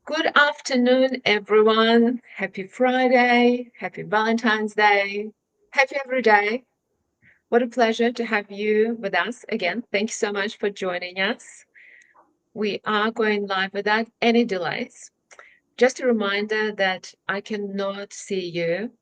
Good afternoon, everyone. Happy Friday. Happy Valentine's Day. Happy every day. What a pleasure to have you with us again. Thank you so much for joining us. We are going live without any delays. Just a reminder that I cannot see you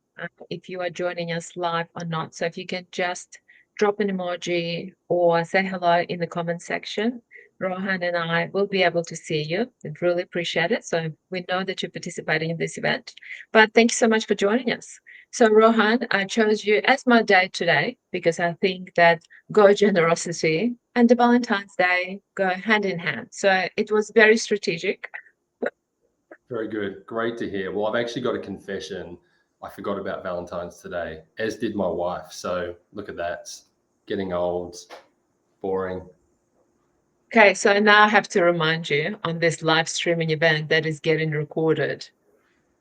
if you are joining us live or not. So if you can just drop an emoji or say hello in the comment section, Rohan and I will be able to see you. We'd really appreciate it. So we know that you're participating in this event. But thank you so much for joining us. So Rohan, I chose you as my day today because I think that GoGenerosity and the Valentine's Day go hand in hand. So it was very strategic. Very good. Great to hear. Well, I've actually got a confession. I forgot about Valentine's today, as did my wife. So look at that. Getting old, boring. Okay, so now I have to remind you on this live streaming event that is getting recorded,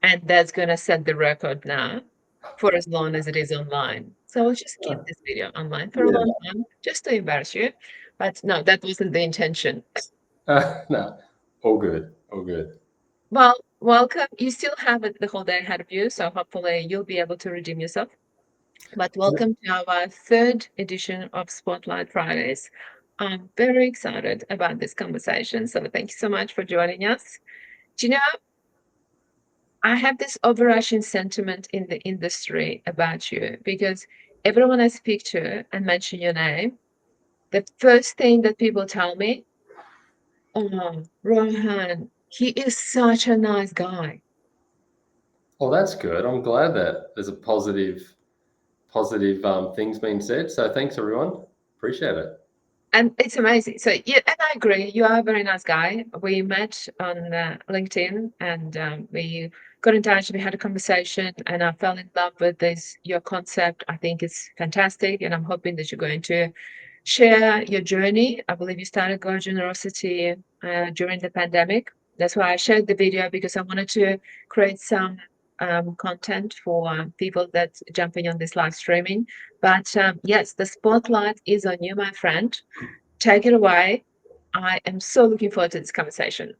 and that's going to set the record now for as long as it is online. So we'll just keep Oh, this video online for a yeah. long time, just to embarrass you. But no, that wasn't the intention. No, all good. All good. Well, welcome. You still have it the whole day ahead of you, so hopefully you'll be able to redeem yourself. But welcome to our third edition of Spotlight Fridays. I'm very excited about this conversation, so thank you so much for joining us. Do you know, I have this overarching sentiment in the industry about you because everyone I speak to and mention your name, the first thing that people tell me, oh, Rohan, he is such a nice guy. Well, that's good. I'm glad that there's a positive things being said. So thanks, everyone. Appreciate it. And it's amazing. So, yeah, and I agree. You are a very nice guy. We met on LinkedIn and we got in touch. We had a conversation, and I fell in love with this. Your concept, I think, is fantastic, and I'm hoping that you're going to share your journey. I believe you started Go Generosity during the pandemic. That's why I shared the video because I wanted to create some content for people that jumping on this live streaming. But yes, the spotlight is on you, my friend. Take it away. I am so looking forward to this conversation.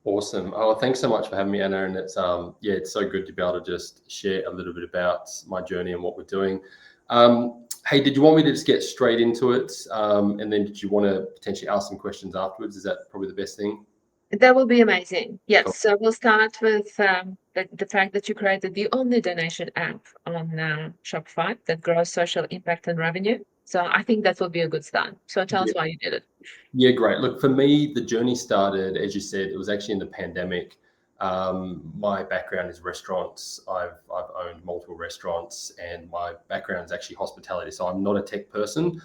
Awesome. Oh, thanks so much for having me, Anna. And it's so good to be able to just share a little bit about my journey and what we're doing. Hey, did you want me to just get straight into it? And then did you want to potentially ask some questions afterwards? Is that probably the best thing? That will be amazing. Cool. Yes, so we'll start with the fact that you created the only donation app on Shopify that grows social impact and revenue. So I think that will be a good start. So tell us why you did it. Yeah, great. Look, for me, the journey started, as you said, it was actually in the pandemic. My background is restaurants. I've owned multiple restaurants, and my background is actually hospitality. So I'm not a tech person.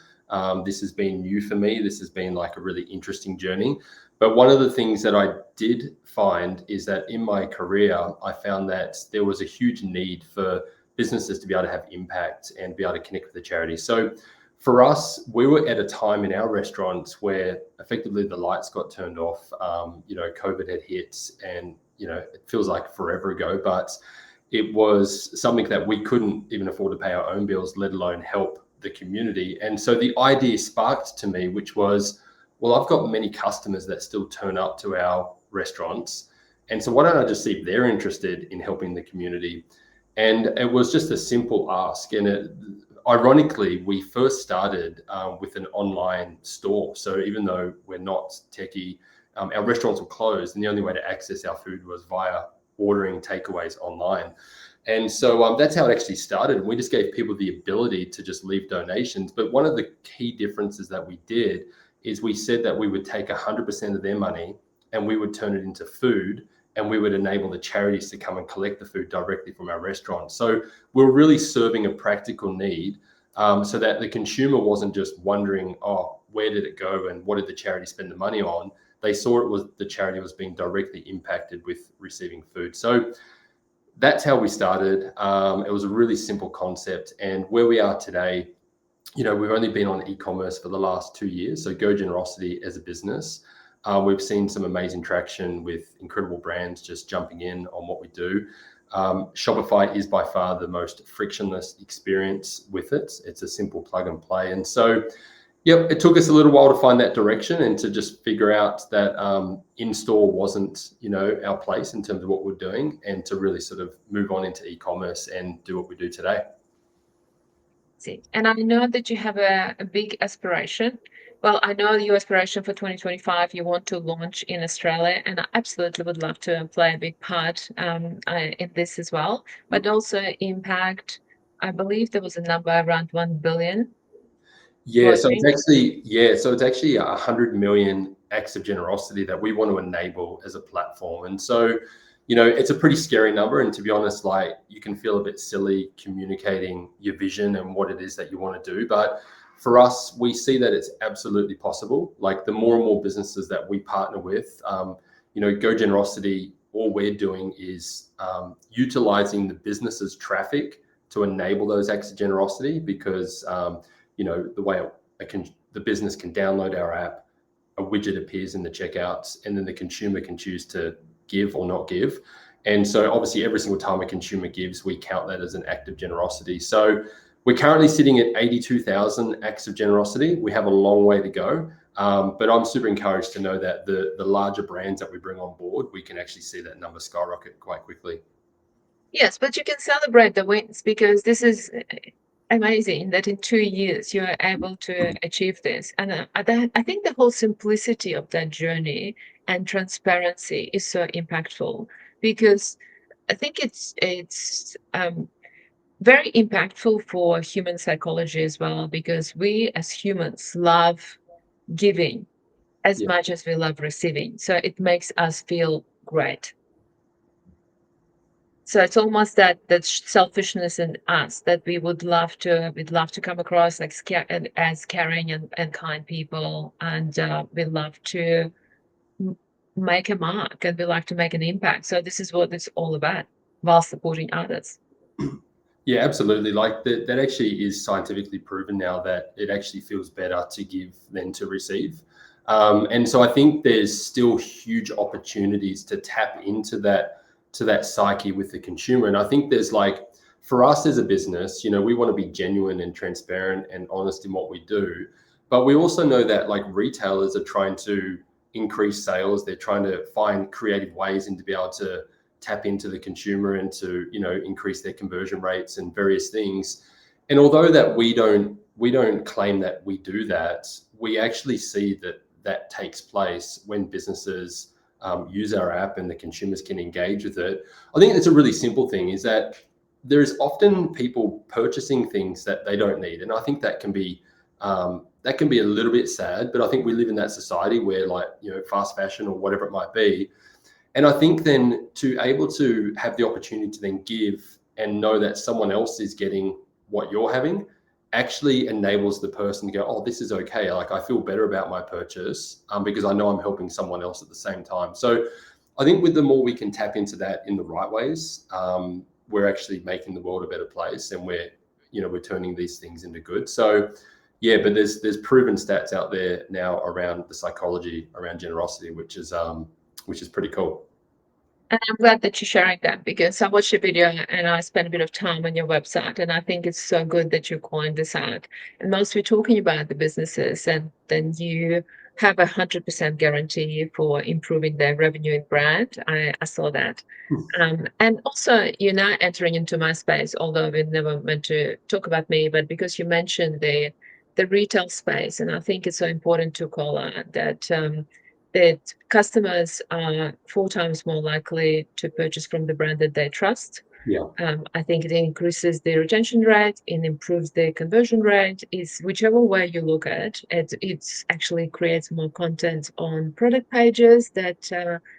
This has been new for me. This has been like a really interesting journey. But one of the things that I did find is that in my career, I found that there was a huge need for businesses to be able to have impact and be able to connect with the charity. So for us, we were at a time in our restaurants where effectively the lights got turned off. COVID had hit, and it feels like forever ago, but it was something that we couldn't even afford to pay our own bills, let alone help the community. And so the idea sparked to me, which was, well, I've got many customers that still turn up to our restaurants. And so why don't I just see if they're interested in helping the community? And it was just a simple ask. And ironically, we first started with an online store. So even though we're not techie, our restaurants were closed, and the only way to access our food was via ordering takeaways online. And so that's how it actually started. We just gave people the ability to just leave donations. But one of the key differences that we did is we said that we would take 100% of their money and we would turn it into food, and we would enable the charities to come and collect the food directly from our restaurant. So we're really serving a practical need, so that the consumer wasn't just wondering, oh, where did it go and what did the charity spend the money on? They saw it was the charity was being directly impacted with receiving food. So that's how we started. It was a really simple concept, and where we are today, we've only been on e-commerce for the last 2 years. So GoGenerosity as a business, we've seen some amazing traction with incredible brands just jumping in on what we do. Shopify is by far the most frictionless experience with it. It's a simple plug and play. And so Yep, it took us a little while to find that direction and to just figure out that in-store wasn't, our place in terms of what we're doing, and to really sort of move on into e-commerce and do what we do today. See, and I know that you have a big aspiration. Well, I know your aspiration for 2025, you want to launch in Australia, and I absolutely would love to play a big part in this as well, but also impact. I believe there was a number around 1 billion Yeah, so globally. it's actually 100 million acts of generosity that we want to enable as a platform. And so, it's a pretty scary number. And to be honest, like, you can feel a bit silly communicating your vision and what it is that you want to do. But for us, we see that it's absolutely possible. Like, the more and more businesses that we partner with, GoGenerosity, all we're doing is utilizing the business's traffic to enable those acts of generosity, because the way the business can download our app, a widget appears in the checkouts, and then the consumer can choose to give or not give. And so obviously every single time a consumer gives, we count that as an act of generosity. So we're currently sitting at 82,000 acts of generosity. We have a long way to go. But I'm super encouraged to know that the larger brands that we bring on board, we can actually see that number skyrocket quite quickly. Yes, but you can celebrate the wins, because this is amazing that in 2 years you are able to achieve this. And I think the whole simplicity of that journey and transparency is so impactful, because I think it's very impactful for human psychology as well, because we as humans love giving as Yeah. much as we love receiving. So it makes us feel great. So it's almost that selfishness in us that we'd love to come across like as caring and kind people, and we love to m- make a mark, and we like to make an impact. So this is what it's all about, while supporting others. Yeah, absolutely. Like, that actually is scientifically proven now, that it actually feels better to give than to receive. And so I think there's still huge opportunities to tap into that psyche with the consumer. And I think there's, like, for us as a business, we want to be genuine and transparent and honest in what we do. But we also know that, like, retailers are trying to increase sales. They're trying to find creative ways and to be able to tap into the consumer and to increase their conversion rates and various things. And although that we don't claim that we do that, we actually see that takes place when businesses use our app and the consumers can engage with it. I think it's a really simple thing, is that there's often people purchasing things that they don't need, and I think that can be a little bit sad. But I think we live in that society where, like, fast fashion or whatever it might be. And I think then to able to have the opportunity to then give and know that someone else is getting what you're having actually enables the person to go, oh, this is okay. Like, I feel better about my purchase because I know I'm helping someone else at the same time. So I think with the more we can tap into that in the right ways, we're actually making the world a better place, and we're turning these things into good. So yeah, but there's proven stats out there now around the psychology around generosity, which is pretty cool. And I'm glad that you're sharing that, because I watched your video and I spent a bit of time on your website, and I think it's so good that you're calling this out. And most we're talking about the businesses, and then you have 100% guarantee for improving their revenue and brand. I saw that. And also, you're now entering into my space, although we never meant to talk about me, but because you mentioned the retail space, and I think it's so important to call out that customers are 4 times more likely to purchase from the brand that they trust. Yeah. I think it increases the retention rate, it improves the conversion rate. Is whichever way you look at it, it's actually creates more content on product pages that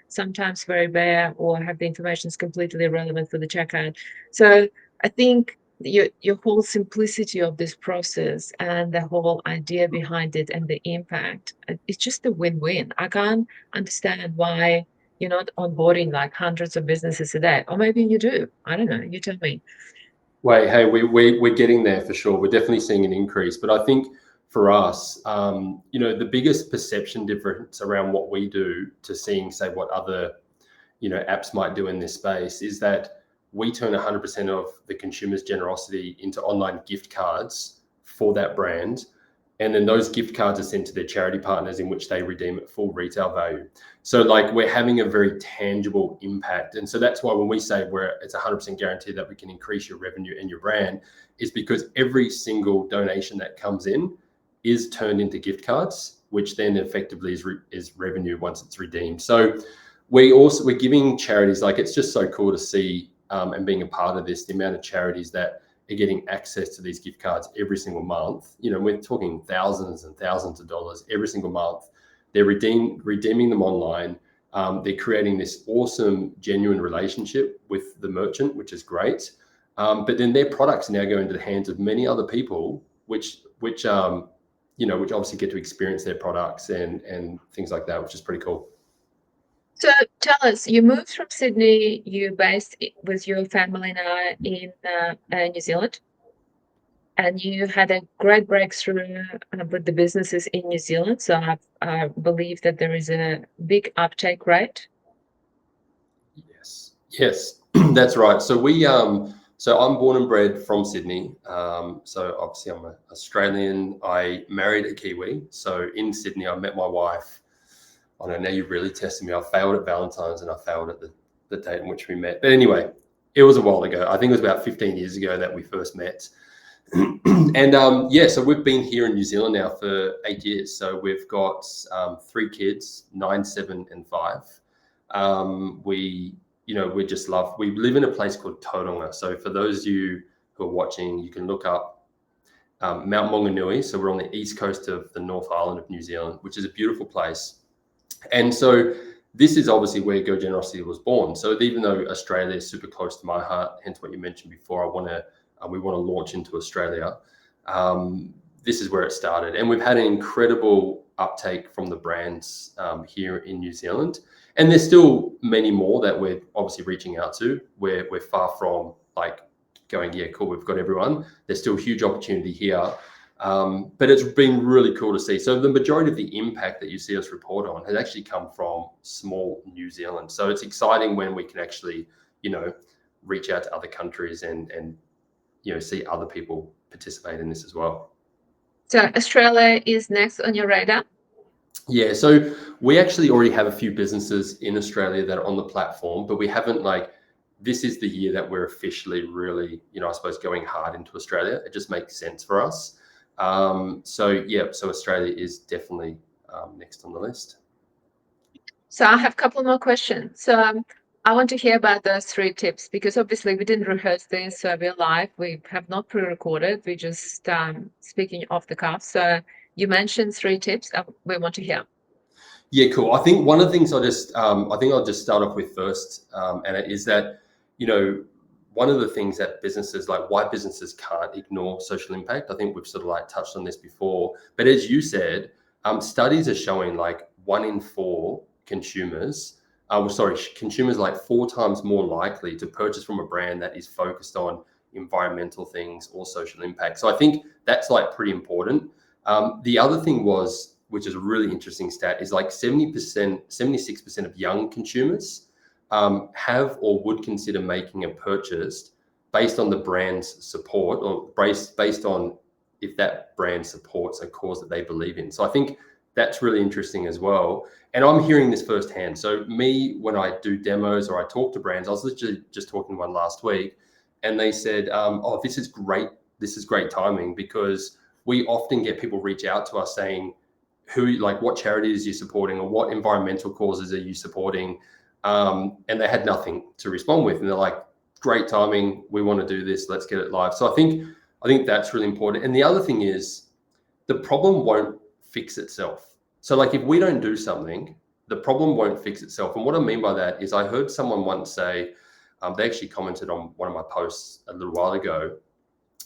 sometimes very bare or have the information is completely irrelevant for the checkout. So I think your whole simplicity of this process and the whole idea behind it and the impact, it's just a win-win. I can't understand why you're not onboarding like hundreds of businesses a day, or maybe you do. I don't know. You tell me. Wait, hey, we're getting there for sure. We're definitely seeing an increase, but I think for us, the biggest perception difference around what we do to seeing, say, what other apps might do in this space is that we turn 100% of the consumer's generosity into online gift cards for that brand. And then those gift cards are sent to their charity partners in which they redeem at full retail value. So like we're having a very tangible impact. And so that's why when we say it's 100% guaranteed that we can increase your revenue and your brand, is because every single donation that comes in is turned into gift cards, which then effectively is revenue once it's redeemed. So we're giving charities, like it's just so cool to see and being a part of this, the amount of charities that are getting access to these gift cards every single month. We're talking thousands and thousands of dollars every single month. They're redeeming them online. They're creating this awesome, genuine relationship with the merchant, which is great. But then their products now go into the hands of many other people, which obviously get to experience their products and things like that, which is pretty cool. So tell us, you moved from Sydney, you based with your family now in New Zealand, and you had a great breakthrough with the businesses in New Zealand. So I believe that there is a big uptake rate. Yes, that's right. So I'm born and bred from Sydney. So obviously I'm an Australian. I married a Kiwi. So in Sydney, I met my wife. I don't know, now you've really tested me. I failed at Valentine's and I failed at the date in which we met. But anyway, it was a while ago. I think it was about 15 years ago that we first met. And so we've been here in New Zealand now for 8 years. So we've got 3 kids, 9, 7, and 5. We live in a place called Tauranga. So for those of you who are watching, you can look up Mount Maunganui. So we're on the east coast of the North Island of New Zealand, which is a beautiful place. And so this is obviously where GoGenerosity was born. So even though Australia is super close to my heart, hence what you mentioned before, we want to launch into Australia. This is where it started. And we've had an incredible uptake from the brands here in New Zealand. And there's still many more that we're obviously reaching out to. We're far from like going, yeah, cool, we've got everyone. There's still huge opportunity here. But it's been really cool to see. So the majority of the impact that you see us report on has actually come from small New Zealand. So it's exciting when we can actually, reach out to other countries and see other people participate in this as well. So Australia is next on your radar? Yeah, so we actually already have a few businesses in Australia that are on the platform, but we haven't this is the year that we're officially really, I suppose, going hard into Australia. It just makes sense for us. So Australia is definitely next on the list. So I have a couple more questions. So I want to hear about those 3 tips, because obviously we didn't rehearse this, so we're live. We have not pre-recorded. We're just speaking off the cuff. So you mentioned 3 tips we want to hear. Yeah, cool. I think one of the things I'll just start off with first, and it is that, one of the things that why businesses can't ignore social impact. I think we've sort of touched on this before, but as you said, studies are showing 1 in 4 consumers are 4 times more likely to purchase from a brand that is focused on environmental things or social impact. So I think that's pretty important. The other thing which is a really interesting stat, is 76% of young consumers have or would consider making a purchase based on the brand's support, or based on if that brand supports a cause that they believe in. So I think that's really interesting as well. And I'm hearing this firsthand. So when I do demos or I talk to brands, I was literally just talking to one last week, and they said, this is great. This is great timing, because we often get people reach out to us saying, what charities are you supporting, or what environmental causes are you supporting? And they had nothing to respond with. And they're like, great timing. We want to do this. Let's get it live. So I think that's really important. And the other thing is, the problem won't fix itself. So if we don't do something, the problem won't fix itself. And what I mean by that is, I heard someone once say, they actually commented on one of my posts a little while ago,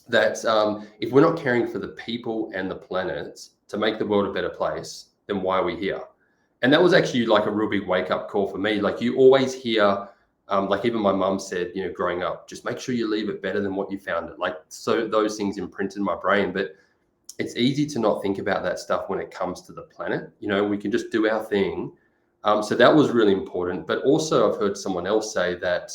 that if we're not caring for the people and the planet to make the world a better place, then why are we here? And that was actually a real big wake up call for me. You always hear, even my mum said, growing up, just make sure you leave it better than what you found it. So those things imprinted in my brain. But it's easy to not think about that stuff when it comes to the planet. We can just do our thing. So that was really important. But also I've heard someone else say that,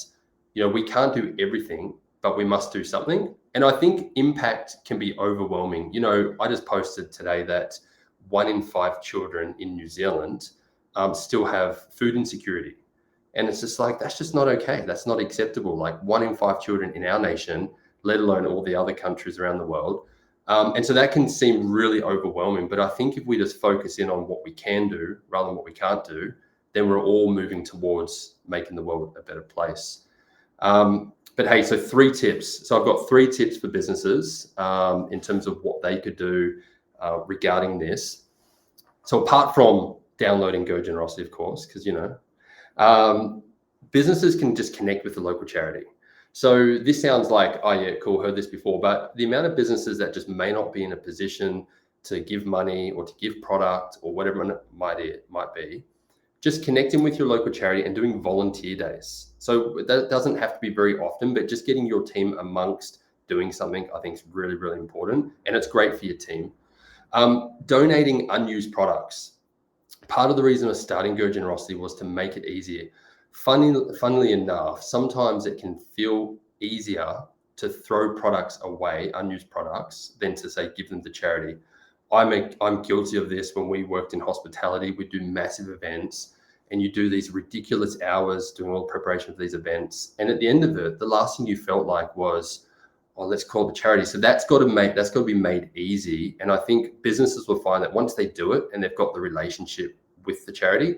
we can't do everything, but we must do something. And I think impact can be overwhelming. I just posted today that 1 in 5 children in New Zealand still have food insecurity. And it's just like, that's just not okay. That's not acceptable. Like 1 in 5 children in our nation, let alone all the other countries around the world. And so that can seem really overwhelming. But I think if we just focus in on what we can do rather than what we can't do, then we're all moving towards making the world a better place. But hey, so 3 tips. So I've got 3 tips for businesses in terms of what they could do regarding this. So apart from downloading GoGenerosity, of course, because, businesses can just connect with the local charity. So this sounds like, oh yeah, cool, heard this before, but the amount of businesses that just may not be in a position to give money or to give product or whatever it might be, just connecting with your local charity and doing volunteer days. So that doesn't have to be very often, but just getting your team amongst doing something, I think is really, really important. And it's great for your team. Donating unused products. Part of the reason of starting GoGenerosity was to make it easier. Funnily enough, sometimes it can feel easier to throw products away, unused products, than to say, give them to charity. I'm guilty of this. When we worked in hospitality, we do massive events and you do these ridiculous hours doing all the preparation for these events. And at the end of it, the last thing you felt like was, oh, let's call the charity. So that's got to be made easy. And I think businesses will find that once they do it and they've got the relationship with the charity,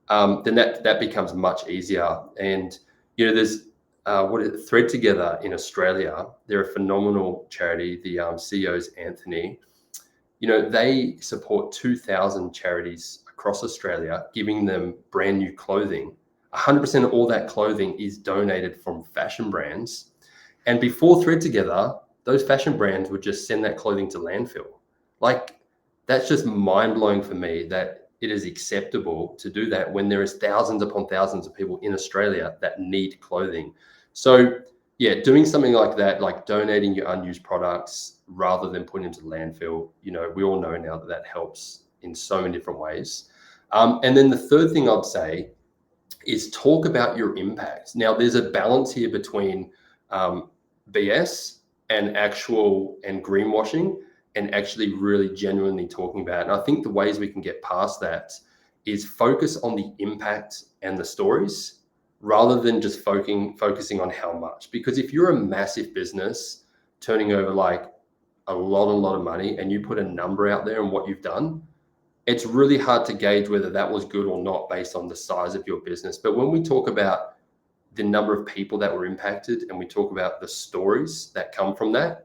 then that becomes much easier. And, there's Thread Together in Australia. They're a phenomenal charity. The CEO is Anthony. They support 2,000 charities across Australia, giving them brand new clothing. 100% of all that clothing is donated from fashion brands. And before Thread Together, those fashion brands would just send that clothing to landfill. Like, that's just mind-blowing for me that it is acceptable to do that when there is thousands upon thousands of people in Australia that need clothing. So yeah, doing something like that, like donating your unused products rather than putting them to landfill, we all know now that helps in so many different ways. And then the third thing I'd say is talk about your impact. Now, there's a balance here between BS and greenwashing, and actually really genuinely talking about it. And I think the ways we can get past that is focus on the impact and the stories rather than just focusing on how much. Because if you're a massive business turning over like a lot of money and you put a number out there and what you've done, it's really hard to gauge whether that was good or not based on the size of your business. But when we talk about the number of people that were impacted and we talk about the stories that come from that,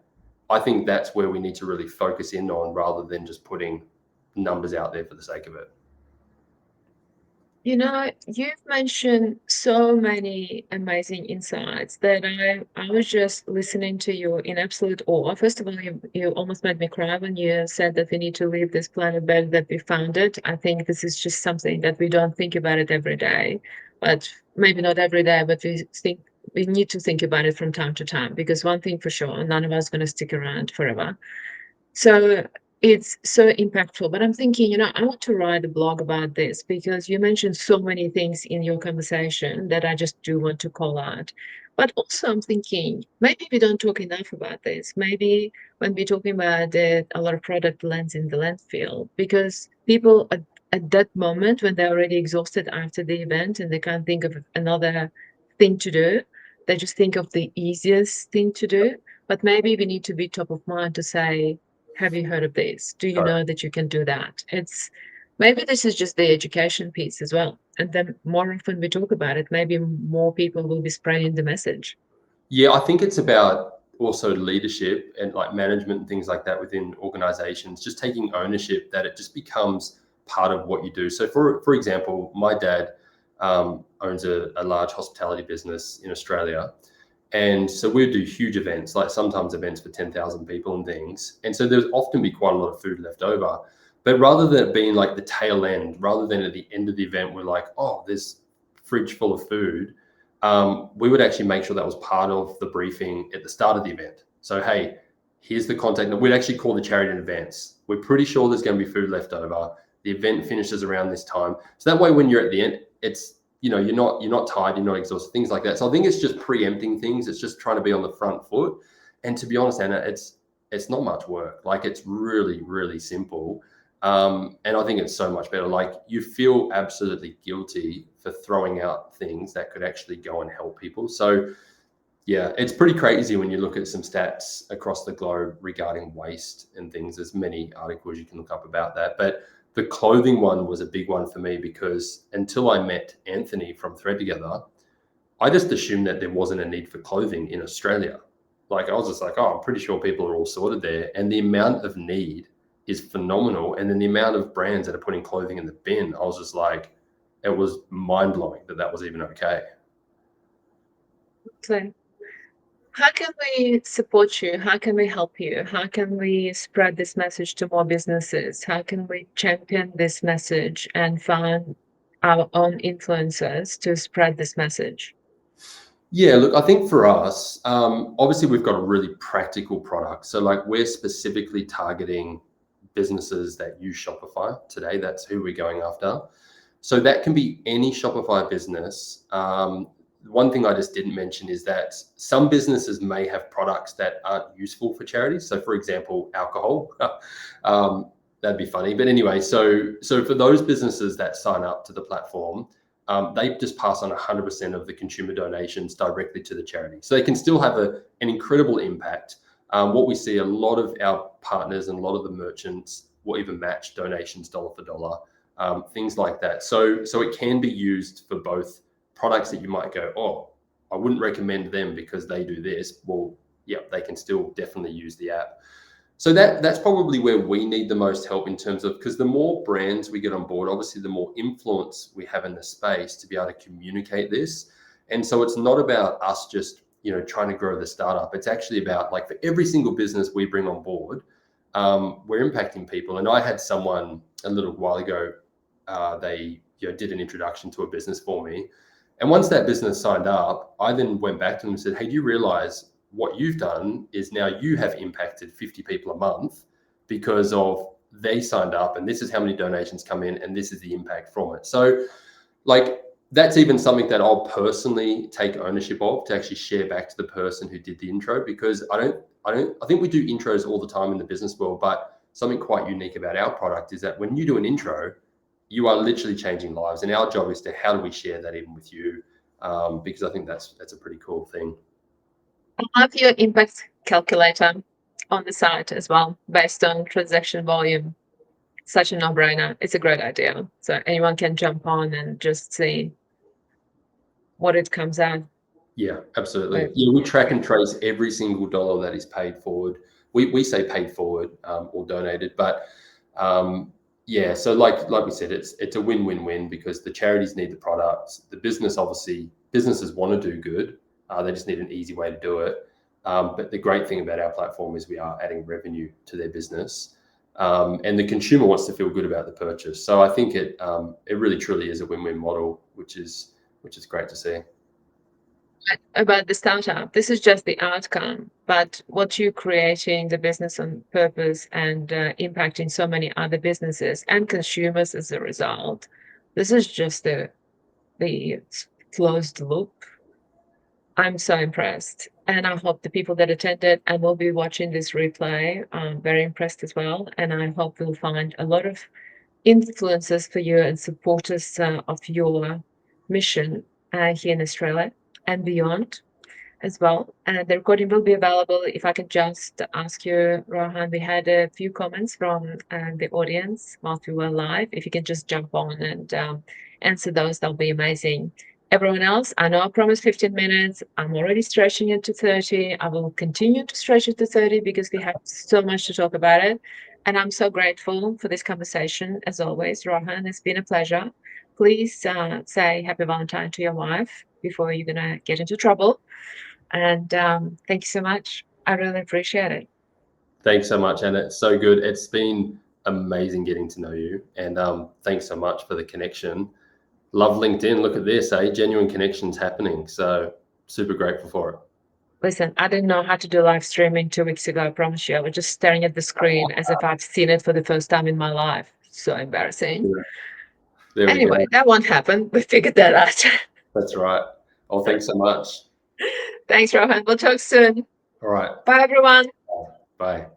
I think that's where we need to really focus in on rather than just putting numbers out there for the sake of it. You've mentioned so many amazing insights that I was just listening to you in absolute awe. First of all, you almost made me cry when you said that we need to leave this planet better than we found it. I think this is just something that we don't think about it every day, but maybe not every day, but we need to think about it from time to time, because one thing for sure, none of us are going to stick around forever. So it's so impactful. But I'm thinking, I want to write a blog about this because you mentioned so many things in your conversation that I just do want to call out. But also, I'm thinking maybe we don't talk enough about this. Maybe when we're talking about it, a lot of product lands in the landfill because people at that moment when they're already exhausted after the event and they can't think of another thing to do, they just think of the easiest thing to do. But maybe we need to be top of mind to say, have you heard of this? Do you know that you can do that? Maybe this is just the education piece as well. And then more often we talk about it, maybe more people will be spreading the message. Yeah, I think it's about also leadership and like management and things like that within organizations, just taking ownership that it just becomes part of what you do. So for example, my dad owns a large hospitality business in Australia. And so we do huge events, like sometimes events for 10,000 people and things. And so there's often be quite a lot of food left over. But rather than it being like the tail end, rather than at the end of the event, we're like, oh, there's fridge full of food. We would actually make sure that was part of the briefing at the start of the event. So, hey, here's the contact. We'd actually call the charity in advance. We're pretty sure there's going to be food left over. The event finishes around this time. So that way, when you're at the end, it's, you're not tired, you're not exhausted, things like that. So I think it's just preempting things. It's just trying to be on the front foot. And to be honest, Anna, it's not much work. Like, it's really, really simple. And I think it's so much better. Like, you feel absolutely guilty for throwing out things that could actually go and help people. So yeah, it's pretty crazy when you look at some stats across the globe regarding waste and things. There's many articles you can look up about that. But the clothing one was a big one for me, because until I met Anthony from Thread Together, I just assumed that there wasn't a need for clothing in Australia. Like, I was just like, oh, I'm pretty sure people are all sorted there. And the amount of need is phenomenal. And then the amount of brands that are putting clothing in the bin, I was just like, it was mind blowing that that was even okay. So, how can we support you? How can we help you? How can we spread this message to more businesses? How can we champion this message and find our own influencers to spread this message? Yeah, look, I think for us, obviously we've got a really practical product. So, like, we're specifically targeting businesses that use Shopify today. That's who we're going after. So that can be any Shopify business. One thing I just didn't mention is that some businesses may have products that aren't useful for charities. So, for example, alcohol. That'd be funny, but anyway. So for those businesses that sign up to the platform, they just pass on 100% of the consumer donations directly to the charity. So they can still have an incredible impact. What we see, a lot of our partners and a lot of the merchants will even match donations dollar for dollar, things like that. So it can be used for both products that you might go, oh, I wouldn't recommend them because they do this. Well, yeah, they can still definitely use the app. So that's probably where we need the most help, in terms of, because the more brands we get on board, obviously the more influence we have in the space to be able to communicate this. And so it's not about us just, trying to grow the startup. It's actually about, like, for every single business we bring on board, we're impacting people. And I had someone a little while ago, they did an introduction to a business for me. And once that business signed up, I then went back to them and said, hey, do you realize what you've done is now you have impacted 50 people a month because of they signed up, and this is how many donations come in, and this is the impact from it. So, like, that's even something that I'll personally take ownership of, to actually share back to the person who did the intro, because I think we do intros all the time in the business world, but something quite unique about our product is that when you do an intro, you are literally changing lives. And our job is to, how do we share that even with you? Because I think that's a pretty cool thing. I have your impact calculator on the site as well, based on transaction volume. Such a no-brainer. It's a great idea. So anyone can jump on and just see what it comes out. Yeah, absolutely. With. Yeah, we track and trace every single dollar that is paid forward. We say paid forward, or donated, but yeah. So like we said, it's a win-win-win, because the charities need the products. The businesses want to do good. They just need an easy way to do it. But the great thing about our platform is we are adding revenue to their business, and the consumer wants to feel good about the purchase. So I think it really truly is a win-win model, which is great to see. About the startup, this is just the outcome, but what you're creating, the business on purpose, and impacting so many other businesses and consumers as a result, this is just the closed loop. I'm so impressed, and I hope the people that attended and will be watching this replay are very impressed as well. And I hope we'll find a lot of influences for you and supporters of your mission here in Australia and beyond as well. And the recording will be available. If I can just ask you, Rohan, we had a few comments from the audience whilst we were live. If you can just jump on and answer those, that'll be amazing. Everyone else, I know I promised 15 minutes. I'm already stretching it to 30. I will continue to stretch it to 30 because we have so much to talk about it. And I'm so grateful for this conversation, as always. Rohan, it's been a pleasure. Please say Happy Valentine to your wife before you're going to get into trouble. And thank you so much. I really appreciate it. Thanks so much, Anna. It's so good. It's been amazing getting to know you, and thanks so much for the connection. Love LinkedIn. Look at this, genuine connections happening. So super grateful for it. Listen, I didn't know how to do live streaming 2 weeks ago. I promise you. I was just staring at the screen as if I've seen it for the first time in my life. So embarrassing. Yeah. There we go. Anyway, that won't happen. We figured that out. That's right. Oh, thanks so much. Thanks, Rohan. We'll talk soon. All right. Bye, everyone. Bye.